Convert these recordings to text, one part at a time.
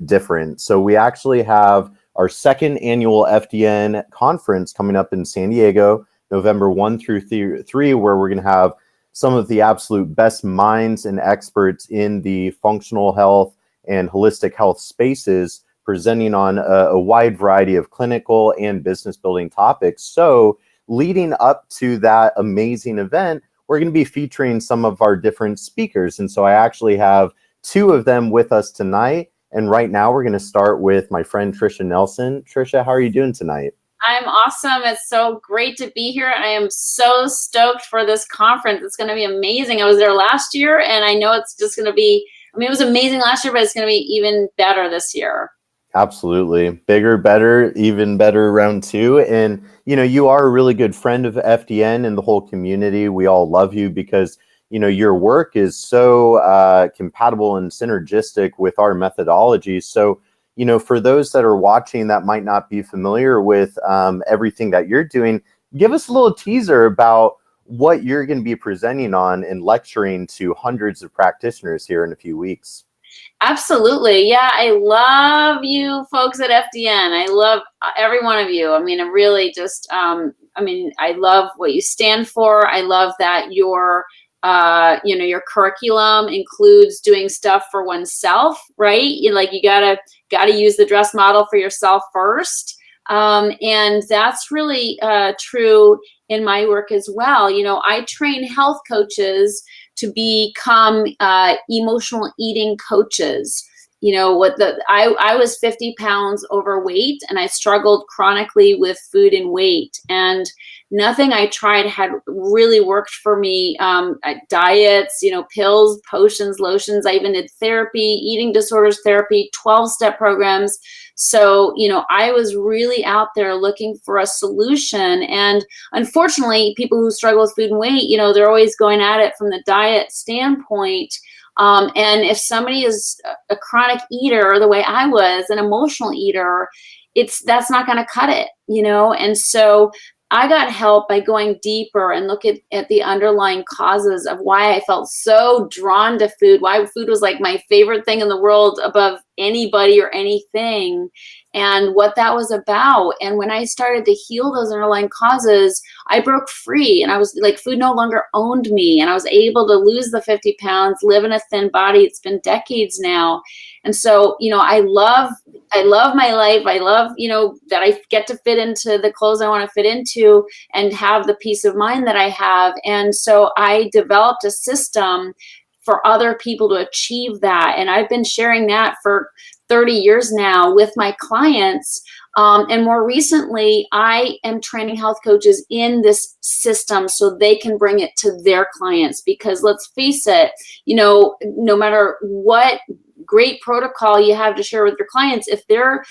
different. So we actually have our second annual FDN conference coming up in San Diego, November 1 through 3, where we're going to have some of the absolute best minds and experts in the functional health and holistic health spaces presenting on a wide variety of clinical and business building topics. So leading up to that amazing event, we're going to be featuring some of our different speakers. And so I actually have two of them with us tonight. And right now we're going to start with my friend Tricia Nelson. Tricia, how are you doing tonight? I'm awesome. It's so great to be here. I am so stoked for this conference. It's going to be amazing. I was there last year, and I know it's just going to be, it was amazing last year, but it's going to be even better this year. Absolutely. Bigger, better, even better round two. And, you are a really good friend of FDN and the whole community. We all love you because, your work is so compatible and synergistic with our methodology. So, for those that are watching that might not be familiar with everything that you're doing, give us a little teaser about what you're going to be presenting on and lecturing to hundreds of practitioners here in a few weeks. Absolutely. Yeah, I love you folks at FDN. I love every one of you. I really just, I love what you stand for. I love that your curriculum includes doing stuff for oneself, right? You gotta use the dress model for yourself first. And that's really true in my work as well. I train health coaches to become emotional eating coaches. I was 50 pounds overweight, and I struggled chronically with food and weight, and nothing I tried had really worked for me. Diets, pills, potions, lotions. I even did therapy, eating disorders therapy, 12-step programs. So, I was really out there looking for a solution. And unfortunately, people who struggle with food and weight, they're always going at it from the diet standpoint. And if somebody is a chronic eater, the way I was, an emotional eater, that's not going to cut it, And so I got help by going deeper and look at the underlying causes of why I felt so drawn to food, why food was like my favorite thing in the world above anybody or anything, and what that was about. And when I started to heal those underlying causes, I broke free, and I was like, food no longer owned me, and I was able to lose the 50 pounds, live in a thin body. It's been decades now. And so, I love my life. I love, that I get to fit into the clothes I want to fit into and have the peace of mind that I have. And so I developed a system for other people to achieve that. And I've been sharing that for 30 years now with my clients. And more recently, I am training health coaches in this system so they can bring it to their clients. Because let's face it, no matter what great protocol you have to share with your clients, if they're,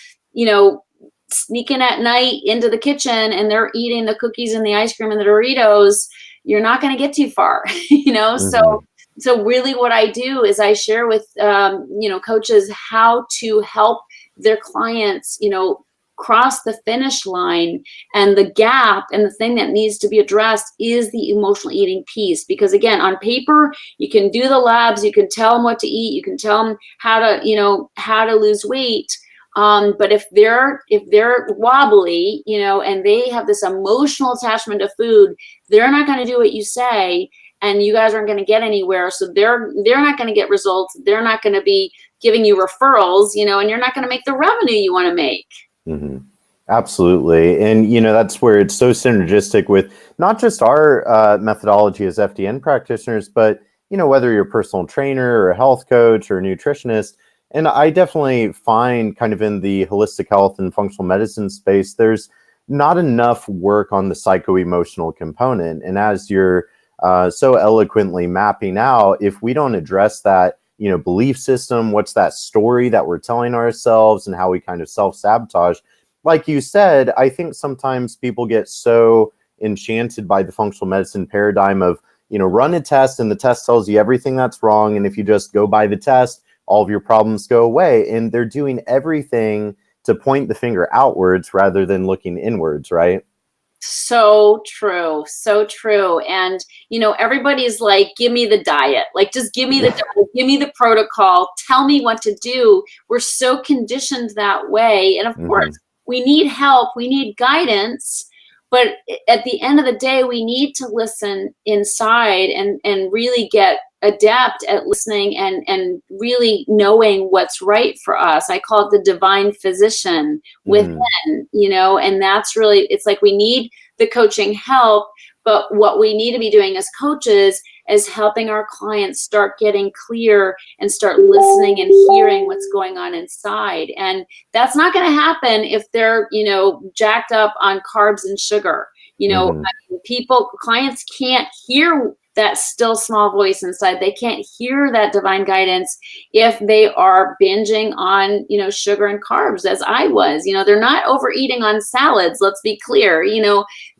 sneaking at night into the kitchen and they're eating the cookies and the ice cream and the Doritos, you're not going to get too far, Mm-hmm. So really what I do is I share with, coaches how to help their clients, cross the finish line. And the gap and the thing that needs to be addressed is the emotional eating piece. Because again, on paper, you can do the labs, you can tell them what to eat, you can tell them how to lose weight. But if they're wobbly, and they have this emotional attachment to food, they're not going to do what you say, and you guys aren't going to get anywhere. So they're not going to get results. They're not going to be giving you referrals, and you're not going to make the revenue you want to make. Mm-hmm. Absolutely. And, that's where it's so synergistic with not just our methodology as FDN practitioners, but, whether you're a personal trainer or a health coach or a nutritionist. And I definitely find kind of in the holistic health and functional medicine space, there's not enough work on the psycho-emotional component. And as you're so eloquently mapping out, if we don't address that, belief system, what's that story that we're telling ourselves and how we kind of self-sabotage, like you said, I think sometimes people get so enchanted by the functional medicine paradigm of, run a test and the test tells you everything that's wrong. And if you just go by the test, all of your problems go away. And they're doing everything to point the finger outwards rather than looking inwards, right? So true. So true. And, everybody's like, give me the diet. Like, just give me the diet, give me the protocol, tell me what to do. We're so conditioned that way. And of course, we need help, we need guidance. But at the end of the day, we need to listen inside and really get adept at listening and really knowing what's right for us. I call it the divine physician within, and that's really, it's like we need the coaching help, but what we need to be doing as coaches is helping our clients start getting clear and start listening and hearing what's going on inside. And that's not going to happen if they're, jacked up on carbs and sugar. Clients can't hear that still small voice inside. They can't hear that divine guidance if they are binging on, sugar and carbs, as I was. They're not overeating on salads, let's be clear.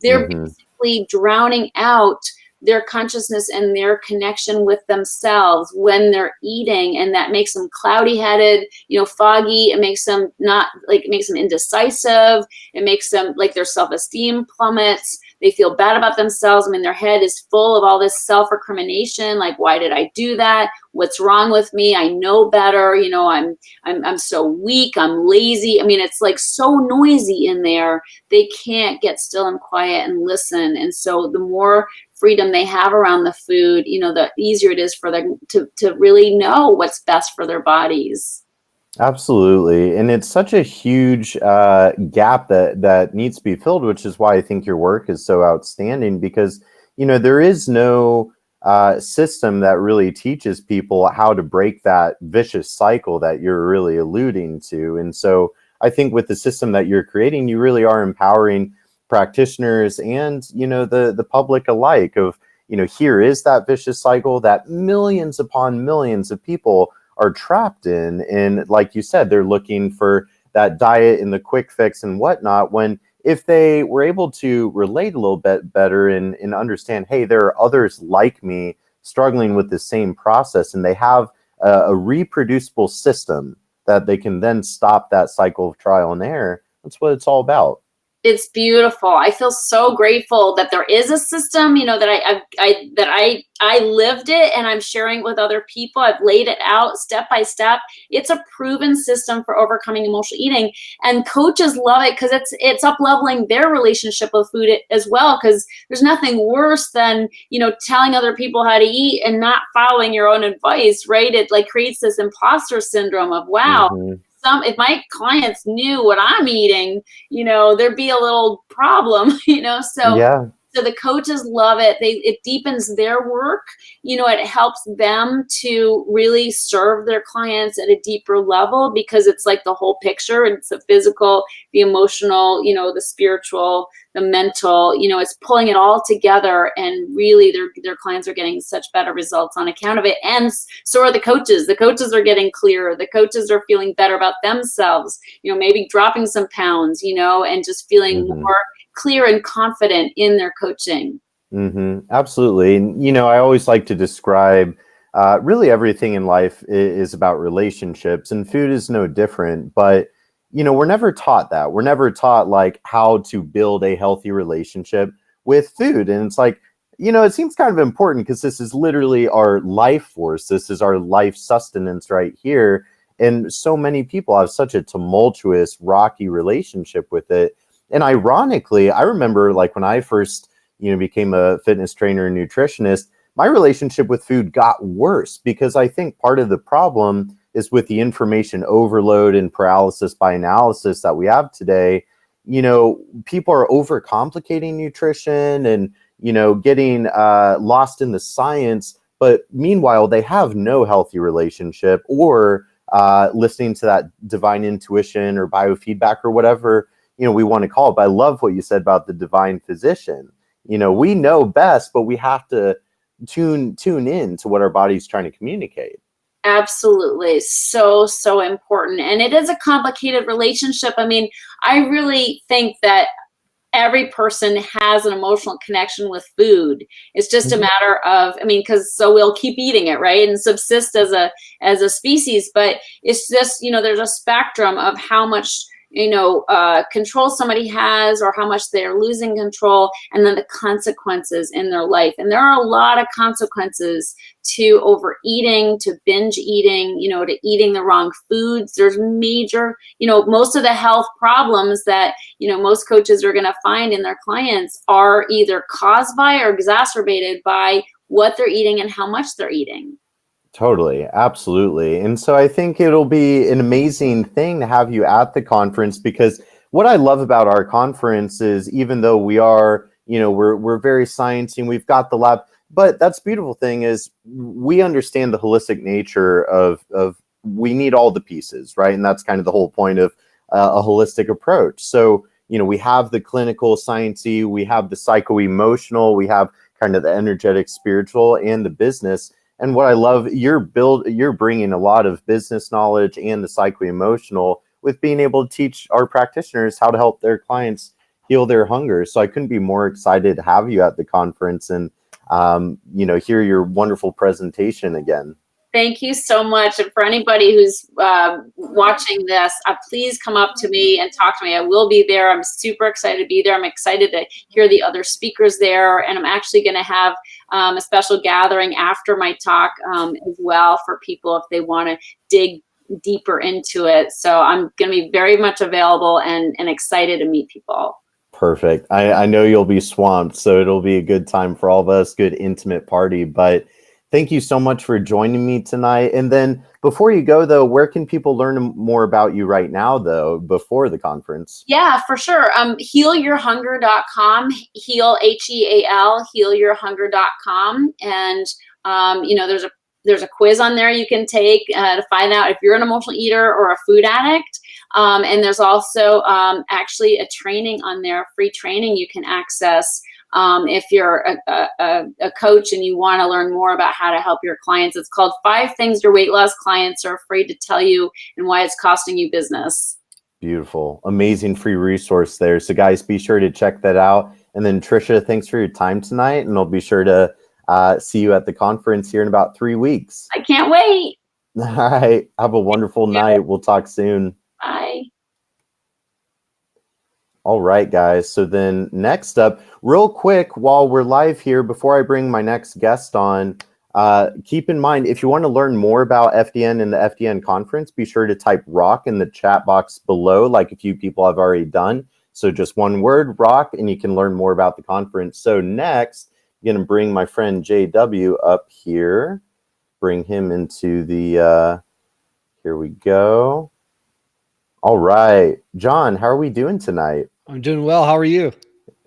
They're basically drowning out their consciousness and their connection with themselves when they're eating, and that makes them cloudy-headed, foggy. It makes them indecisive. It makes them like their self-esteem plummets. They feel bad about themselves. I mean, their head is full of all this self-recrimination. Like, why did I do that? What's wrong with me? I know better. I'm so weak. I'm lazy. I mean, it's like so noisy in there. They can't get still and quiet and listen. And so the more freedom they have around the food, the easier it is for them to really know what's best for their bodies. Absolutely. And it's such a huge gap that needs to be filled, which is why I think your work is so outstanding, because, there is no system that really teaches people how to break that vicious cycle that you're really alluding to. And so I think with the system that you're creating, you really are empowering practitioners and, the public alike of, here is that vicious cycle that millions upon millions of people are trapped in. And like you said, they're looking for that diet and the quick fix and whatnot, when if they were able to relate a little bit better and understand, hey, there are others like me struggling with the same process, and they have a reproducible system that they can then stop that cycle of trial and error. That's what it's all about. It's beautiful. I feel so grateful that there is a system, that I lived it and I'm sharing it with other people. I've laid it out step by step. It's a proven system for overcoming emotional eating, and coaches love it because it's up leveling their relationship with food as well. Because there's nothing worse than, telling other people how to eat and not following your own advice, right? It like creates this imposter syndrome of, wow, if my clients knew what I'm eating, there'd be a little problem, So the coaches love it. It deepens their work. It helps them to really serve their clients at a deeper level, because it's like the whole picture. It's the physical, the emotional, the spiritual, the mental, it's pulling it all together, and really their clients are getting such better results on account of it. And so are the coaches. The coaches are getting clearer. The coaches are feeling better about themselves, maybe dropping some pounds, and just feeling more clear and confident in their coaching. Absolutely. And, I always like to describe really everything in life is about relationships, and food is no different. But, we're never taught that. We're never taught like how to build a healthy relationship with food. And it's like, it seems kind of important because this is literally our life force. This is our life sustenance right here. And so many people have such a tumultuous, rocky relationship with it. And ironically, I remember like when I first, became a fitness trainer and nutritionist, my relationship with food got worse, because I think part of the problem is with the information overload and paralysis by analysis that we have today. People are overcomplicating nutrition and, getting lost in the science. But meanwhile, they have no healthy relationship or listening to that divine intuition or biofeedback or whatever we want to call it. But I love what you said about the divine physician. We know best, but we have to tune in to what our body's trying to communicate. Absolutely. So, so important. And it is a complicated relationship. I mean, I really think that every person has an emotional connection with food. It's just a matter of, because so we'll keep eating it, right? And subsist as a species. But it's just, there's a spectrum of how much control somebody has or how much they're losing control, and then the consequences in their life. And there are a lot of consequences to overeating, to binge eating, to eating the wrong foods. There's major, most of the health problems that, most coaches are going to find in their clients are either caused by or exacerbated by what they're eating and how much they're eating. Totally. Absolutely. And so I think it'll be an amazing thing to have you at the conference, because what I love about our conference is, even though we are, we're very sciencey and we've got the lab, but that's the beautiful thing is we understand the holistic nature of we need all the pieces, right? And that's kind of the whole point of a holistic approach. So, we have the clinical sciencey, we have the psycho-emotional, we have kind of the energetic, spiritual, and the business. And what I love, you're bringing a lot of business knowledge and the psycho-emotional with being able to teach our practitioners how to help their clients heal their hunger. So I couldn't be more excited to have you at the conference and, hear your wonderful presentation again. Thank you so much. And for anybody who's watching this, please come up to me and talk to me. I will be there. I'm super excited to be there. I'm excited to hear the other speakers there. And I'm actually going to have a special gathering after my talk as well for people if they want to dig deeper into it. So I'm going to be very much available and excited to meet people. Perfect. I know you'll be swamped, so it'll be a good time for all of us, good intimate party. But thank you so much for joining me tonight. And then before you go, though, where can people learn more about you right now, though, before the conference? Yeah, for sure. Healyourhunger.com, heal, H-E-A-L, healyourhunger.com. And, there's a quiz on there you can take to find out if you're an emotional eater or a food addict. And there's also actually a training on there, free training you can access if you're a coach and you want to learn more about how to help your clients. It's called 5 Things Your Weight Loss Clients Are Afraid to Tell You and Why It's Costing You Business. Beautiful. Amazing free resource there. So guys, be sure to check that out. And then Tricia, thanks for your time tonight. And I'll be sure to see you at the conference here in about 3 weeks. I can't wait. All right. Have a wonderful night. We'll talk soon. Bye. All right, guys. So then next up, real quick, while we're live here, before I bring my next guest on, keep in mind, if you want to learn more about FDN and the FDN conference, be sure to type ROCK in the chat box below, like a few people have already done. So just one word, ROCK, and you can learn more about the conference. So next, I'm going to bring my friend JW up here. Bring him into the, here we go. All right. John, how are we doing tonight? I'm doing well. How are you?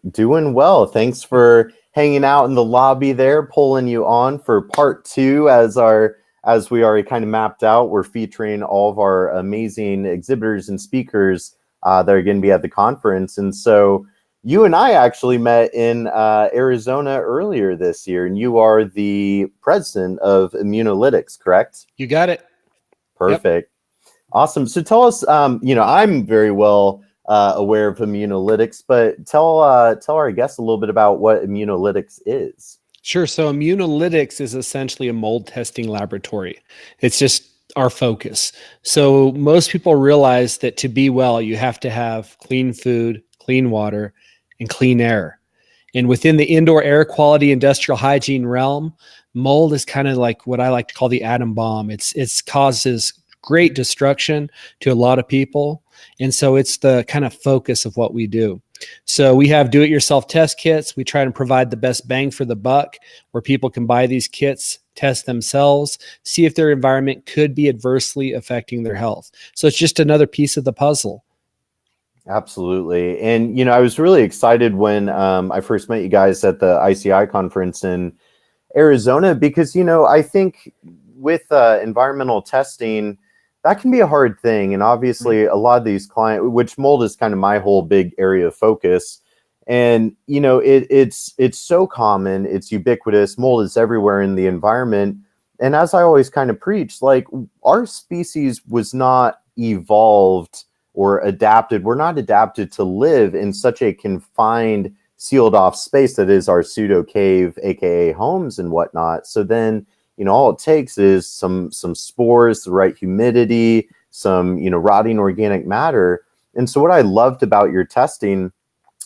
Doing well. Thanks for hanging out in the lobby there, pulling you on for part 2 as we already kind of mapped out. We're featuring all of our amazing exhibitors and speakers that are going to be at the conference. And so you and I actually met in Arizona earlier this year, and you are the president of Immunolytics, correct? You got it. Perfect. Yep. Awesome. So tell us, I'm very well aware of Immunolytics, but tell our guests a little bit about what Immunolytics is. Sure. So Immunolytics is essentially a mold testing laboratory. It's just our focus. So most people realize that to be well, you have to have clean food, clean water, and clean air. And within the indoor air quality industrial hygiene realm, mold is kind of like what I like to call the atom bomb. It's causes great destruction to a lot of people. And so it's the kind of focus of what we do. So we have do-it-yourself test kits. We try to provide the best bang for the buck, where people can buy these kits, test themselves, see if their environment could be adversely affecting their health. So it's just another piece of the puzzle. Absolutely. And, I was really excited when I first met you guys at the ICI conference in Arizona, because, I think with environmental testing, that can be a hard thing. And obviously a lot of these clients, which mold is kind of my whole big area of focus. And, it's so common, it's ubiquitous, mold is everywhere in the environment. And as I always kind of preach, like, our species was not evolved or adapted. We're not adapted to live in such a confined, sealed off space that is our pseudo cave, AKA homes and whatnot. So then, all it takes is some spores, the right humidity, some, rotting organic matter. And so what I loved about your testing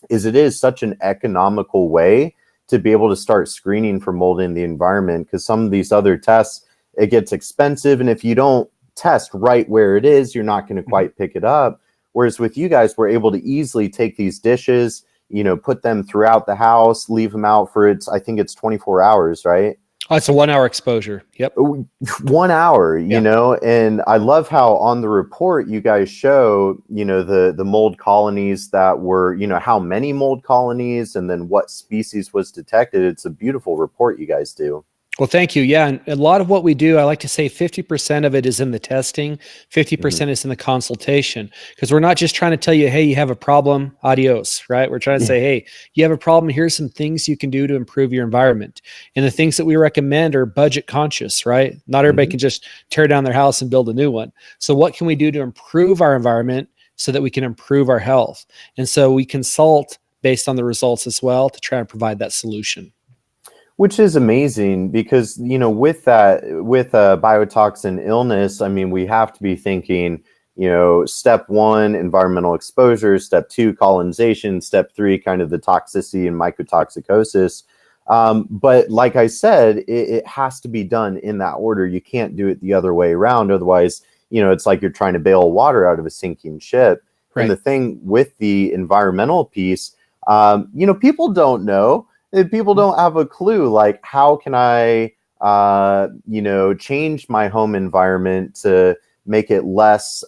is it is such an economical way to be able to start screening for mold in the environment, because some of these other tests, it gets expensive. And if you don't test right where it is, you're not going to quite pick it up. Whereas with you guys, we're able to easily take these dishes, put them throughout the house, leave them out for I think it's 24 hours, right? Oh, it's a 1 hour exposure. Yep. 1 hour, and I love how on the report you guys show, the mold colonies that were, how many mold colonies and then what species was detected. It's a beautiful report you guys do. Well, thank you. Yeah. And a lot of what we do, I like to say 50% of it is in the testing, 50% is in the consultation, because we're not just trying to tell you, hey, you have a problem, adios, right? We're trying to say, hey, you have a problem. Here's some things you can do to improve your environment. And the things that we recommend are budget conscious, right? Not everybody can just tear down their house and build a new one. So what can we do to improve our environment so that we can improve our health? And so we consult based on the results as well to try and provide that solution. Which is amazing because, with biotoxin illness, I mean, we have to be thinking, step 1, environmental exposure, step 2, colonization, step 3, kind of the toxicity and mycotoxicosis. But like I said, it has to be done in that order. You can't do it the other way around. Otherwise, it's like you're trying to bail water out of a sinking ship. Right. And the thing with the environmental piece, people don't know. People don't have a clue, like, how can I, change my home environment to make it less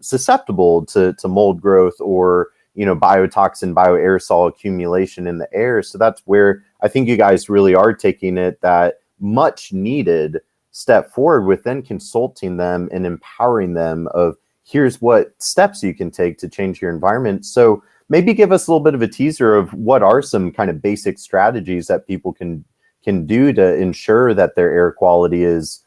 susceptible to mold growth or, biotoxin, bioaerosol accumulation in the air. So that's where I think you guys really are taking it that much needed step forward with then consulting them and empowering them of here's what steps you can take to change your environment. So maybe give us a little bit of a teaser of what are some kind of basic strategies that people can do to ensure that their air quality is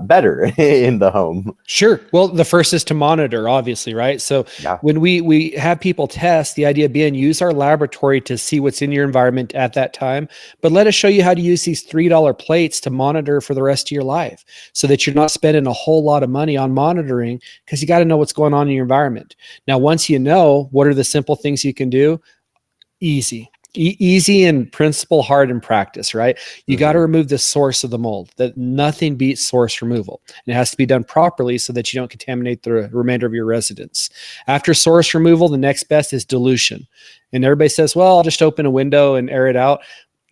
better in the home. Sure. Well, the first is to monitor, obviously, right? So when we have people test, the idea being use our laboratory to see what's in your environment at that time, but let us show you how to use these $3 plates to monitor for the rest of your life so that you're not spending a whole lot of money on monitoring, because you got to know what's going on in your environment. Now, once you know, what are the simple things you can do? Easy in principle, hard in practice, right? You got to remove the source of the mold. That nothing beats source removal. And it has to be done properly so that you don't contaminate the remainder of your residence. After source removal, the next best is dilution. And everybody says, well, I'll just open a window and air it out.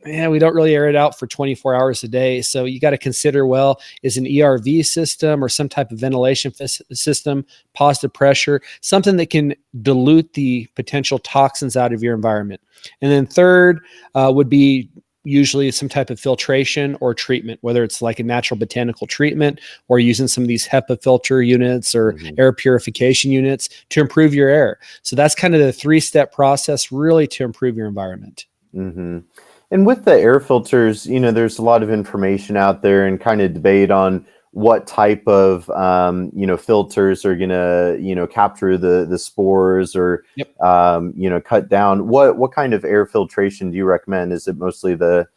Man, we don't really air it out for 24 hours a day. So you got to consider, well, is an ERV system or some type of ventilation system, positive pressure, something that can dilute the potential toxins out of your environment. And then third would be usually some type of filtration or treatment, whether it's like a natural botanical treatment or using some of these HEPA filter units or air purification units to improve your air. So that's kind of the 3-step process really to improve your environment. And with the air filters, there's a lot of information out there and kind of debate on what type of, filters are going to, capture the spores or, cut down. What kind of air filtration do you recommend? Is it mostly the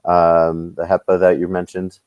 HEPA that you mentioned?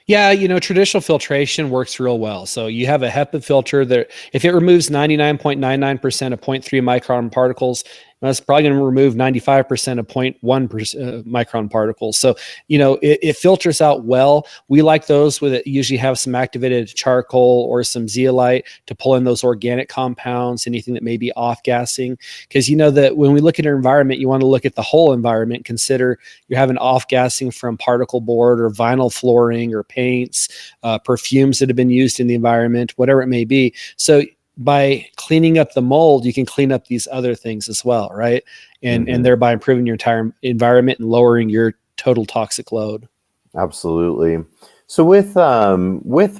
Yeah, traditional filtration works real well. So you have a HEPA filter that if it removes 99.99% of 0.3 micron particles, that's probably going to remove 95% of 0.1 micron particles. So, it filters out well. We like those with it usually have some activated charcoal or some zeolite to pull in those organic compounds, anything that may be off-gassing. Because that when we look at our environment, you want to look at the whole environment. Consider you're having off-gassing from particle board or vinyl flooring or paints, perfumes that have been used in the environment, whatever it may be. So by cleaning up the mold, you can clean up these other things as well, right? And thereby improving your entire environment and lowering your total toxic load. Absolutely. So with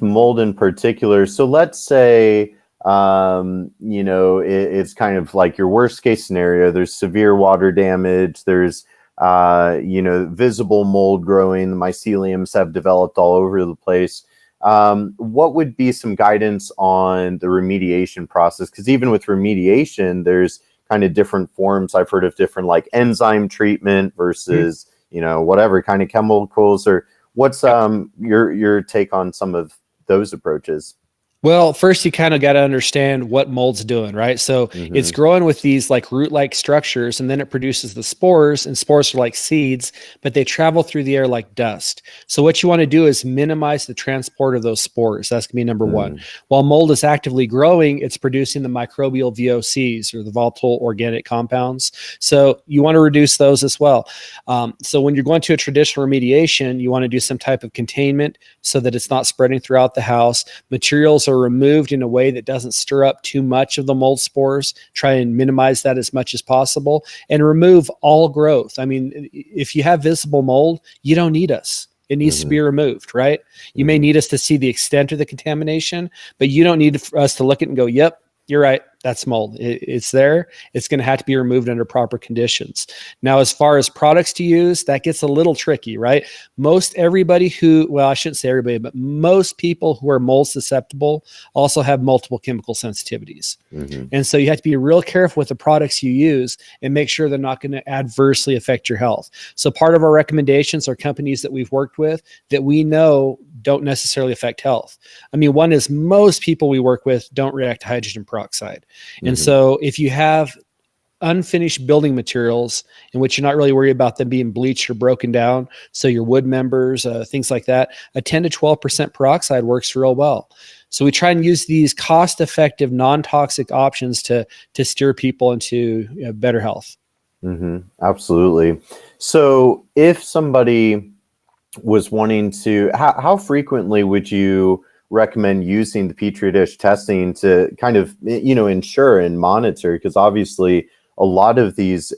mold in particular, so let's say it's kind of like your worst case scenario. There's severe water damage. There's visible mold growing. The myceliums have developed all over the place. What would be some guidance on the remediation process? Because even with remediation, there's kind of different forms. I've heard of different like enzyme treatment versus, whatever kind of chemicals. Or what's your take on some of those approaches? Well, first you kind of got to understand what mold's doing, right? So it's growing with these like root-like structures, and then it produces the spores, and spores are like seeds, but they travel through the air like dust. So what you want to do is minimize the transport of those spores. That's gonna be number one. While mold is actively growing, it's producing the microbial VOCs, or the volatile organic compounds. So you want to reduce those as well. So when you're going to a traditional remediation, you want to do some type of containment so that it's not spreading throughout the house. Materials are removed in a way that doesn't stir up too much of the mold spores. Try and minimize that as much as possible, and remove all growth. I mean, if you have visible mold, you don't need us. It needs to be removed, right? You may need us to see the extent of the contamination, but you don't need us to look at it and go, yep, you're right, that's mold. It's there. It's going to have to be removed under proper conditions. Now, as far as products to use, that gets a little tricky, right? Most everybody who, well, I shouldn't say everybody, but most people who are mold susceptible also have multiple chemical sensitivities. And so you have to be real careful with the products you use and make sure they're not going to adversely affect your health. So part of our recommendations are companies that we've worked with that we know don't necessarily affect health. I mean, one is most people we work with don't react to hydrogen peroxide. And so if you have unfinished building materials in which you're not really worried about them being bleached or broken down, so your wood members, things like that, a 10 to 12% peroxide works real well. So we try and use these cost-effective, non-toxic options to steer people into better health. Absolutely. So if somebody was wanting to, how frequently would you recommend using the Petri dish testing to kind of, ensure and monitor? Because obviously a lot of these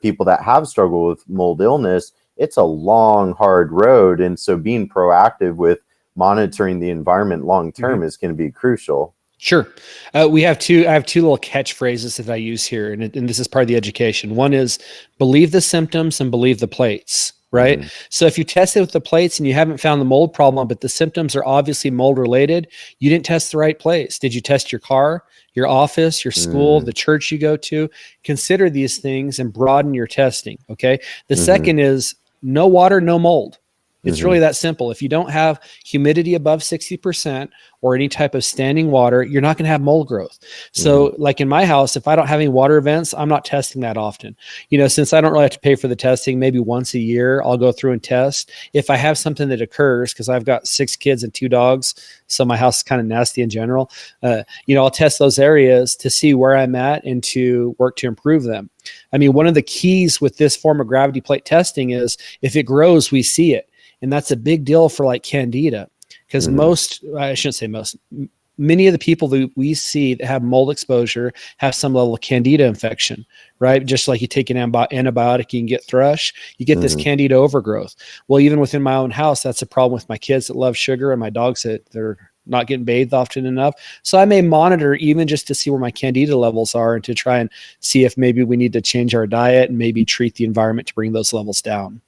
people that have struggled with mold illness, it's a long, hard road. And so being proactive with monitoring the environment long term is going to be crucial. Sure. I have two little catchphrases that I use here, and this is part of the education. One is believe the symptoms and believe the plates. Right. So if you test it with the plates and you haven't found the mold problem, but the symptoms are obviously mold related, you didn't test the right place. Did you test your car, your office, your school, the church you go to? Consider these things and broaden your testing. Okay. The second is no water, no mold. It's really that simple. If you don't have humidity above 60% or any type of standing water, you're not going to have mold growth. So like in my house, if I don't have any water events, I'm not testing that often. Since I don't really have to pay for the testing, maybe once a year, I'll go through and test. If I have something that occurs, because I've got 6 kids and 2 dogs, so my house is kind of nasty in general, I'll test those areas to see where I'm at and to work to improve them. I mean, one of the keys with this form of gravity plate testing is if it grows, we see it. And that's a big deal for like Candida, because many of the people that we see that have mold exposure have some level of Candida infection, right? Just like you take an antibiotic, you can get thrush, you get this Candida overgrowth. Well, even within my own house, that's a problem with my kids that love sugar and my dogs that they're not getting bathed often enough. So I may monitor even just to see where my Candida levels are and to try and see if maybe we need to change our diet and maybe treat the environment to bring those levels down.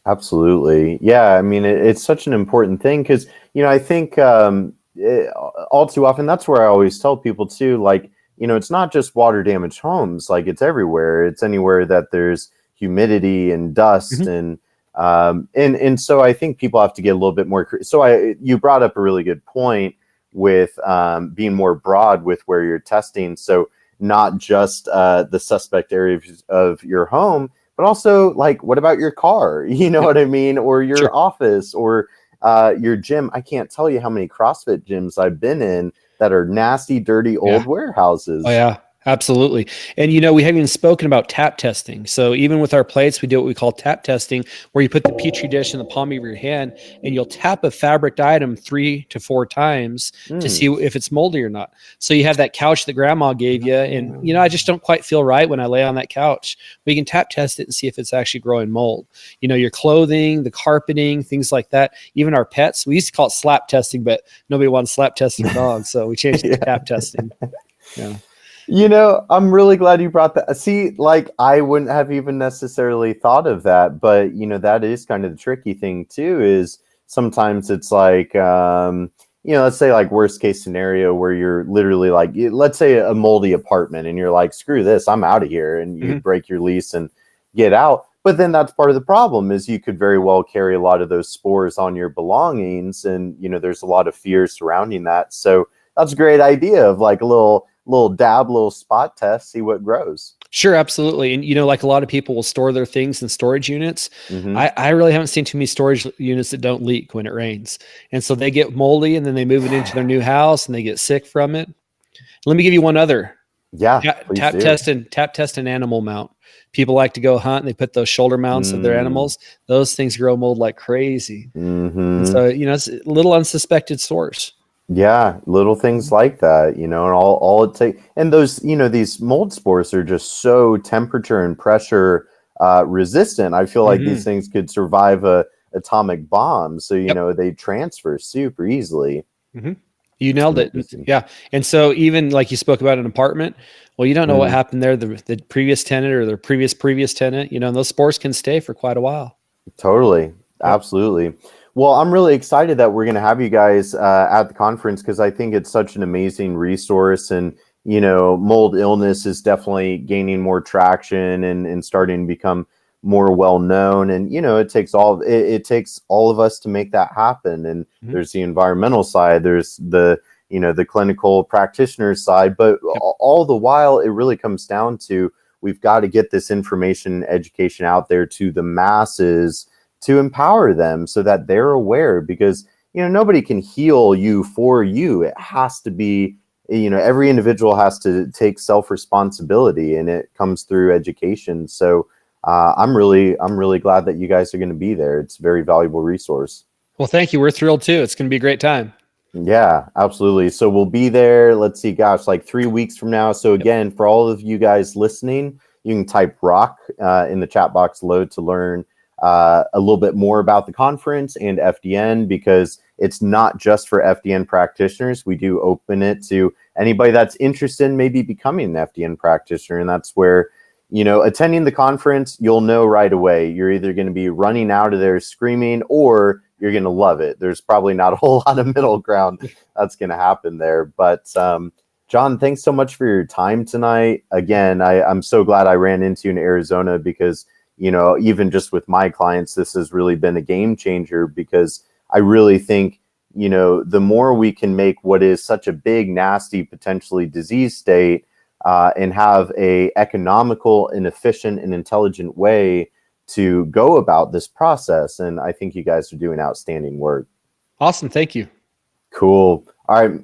Absolutely. Yeah. I mean, it's such an important thing because, I think all too often, that's where I always tell people too, like, it's not just water damaged homes, like it's everywhere. It's anywhere that there's humidity and dust and so I think people have to get a little bit more. So you brought up a really good point with being more broad with where you're testing. So not just the suspect areas of your home, but also like, what about your car? You know what I mean? Or your office or your gym. I can't tell you how many CrossFit gyms I've been in that are nasty, dirty, old warehouses. Oh, yeah. Absolutely. And, we haven't even spoken about tap testing. So even with our plates, we do what we call tap testing, where you put the Petri dish in the palm of your hand and you'll tap a fabric item 3 to 4 times to see if it's moldy or not. So you have that couch that grandma gave you. And, I just don't quite feel right when I lay on that couch. We can tap test it and see if it's actually growing mold. Your clothing, the carpeting, things like that. Even our pets, we used to call it slap testing, but nobody wanted slap testing dogs. So we changed it to tap testing. Yeah. I'm really glad you brought that. See, like, I wouldn't have even necessarily thought of that, but, that is kind of the tricky thing too, is sometimes it's like, let's say like worst case scenario where you're literally like, let's say a moldy apartment and you're like, screw this, I'm out of here. And you break your lease and get out. But then that's part of the problem is you could very well carry a lot of those spores on your belongings. And, there's a lot of fear surrounding that. So that's a great idea of like a little dab, little spot test, see what grows. Sure, absolutely. And like a lot of people will store their things in storage units. Mm-hmm. I really haven't seen too many storage units that don't leak when it rains. And so they get moldy and then they move it into their new house and they get sick from it. Let me give you one other. Yeah. Tap test and animal mount. People like to go hunt and they put those shoulder mounts of their animals. Those things grow mold like crazy. Mm-hmm. And so, it's a little unsuspected source. Yeah, little things like that, and all it takes. And those, these mold spores are just so temperature and pressure resistant. I feel like these things could survive a atomic bomb. So, they transfer super easily. Mm-hmm. You nailed it. Yeah. And so even like you spoke about an apartment, well, you don't know what happened there, the previous tenant or the previous tenant, and those spores can stay for quite a while. Totally. Yep. Absolutely. Well, I'm really excited that we're going to have you guys at the conference because I think it's such an amazing resource. And, mold illness is definitely gaining more traction and starting to become more well known. And, it takes all of us to make that happen. And there's the environmental side, there's the clinical practitioner side, but all the while it really comes down to we've got to get this information and education out there to the masses to empower them so that they're aware, because nobody can heal you for you. It has to be, every individual has to take self-responsibility, and it comes through education. So I'm really glad that you guys are going to be there. It's a very valuable resource. Well, thank you. We're thrilled too. It's going to be a great time. Yeah, absolutely. So we'll be there. Let's see, gosh, like 3 weeks from now. So again, for all of you guys listening, you can type ROCK in the chat box below to learn a little bit more about the conference and FDN, because it's not just for FDN practitioners. We do open it to anybody that's interested in maybe becoming an FDN practitioner. And that's where, attending the conference, you'll know right away. You're either going to be running out of there screaming or you're going to love it. There's probably not a whole lot of middle ground that's going to happen there. But John, thanks so much for your time tonight. Again, I'm so glad I ran into you in Arizona because even just with my clients, this has really been a game changer, because I really think, the more we can make what is such a big, nasty, potentially disease state and have a economical and efficient and intelligent way to go about this process. And I think you guys are doing outstanding work. Awesome. Thank you. Cool. All right.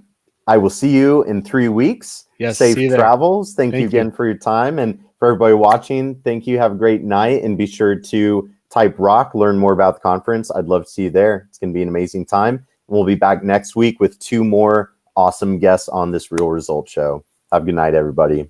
I will see you in 3 weeks. Yes. Safe travels. Thank you again for your time. And for everybody watching, thank you. Have a great night. And be sure to type ROCK, learn more about the conference. I'd love to see you there. It's going to be an amazing time. We'll be back next week with 2 more awesome guests on this Real Results Show. Have a good night, everybody.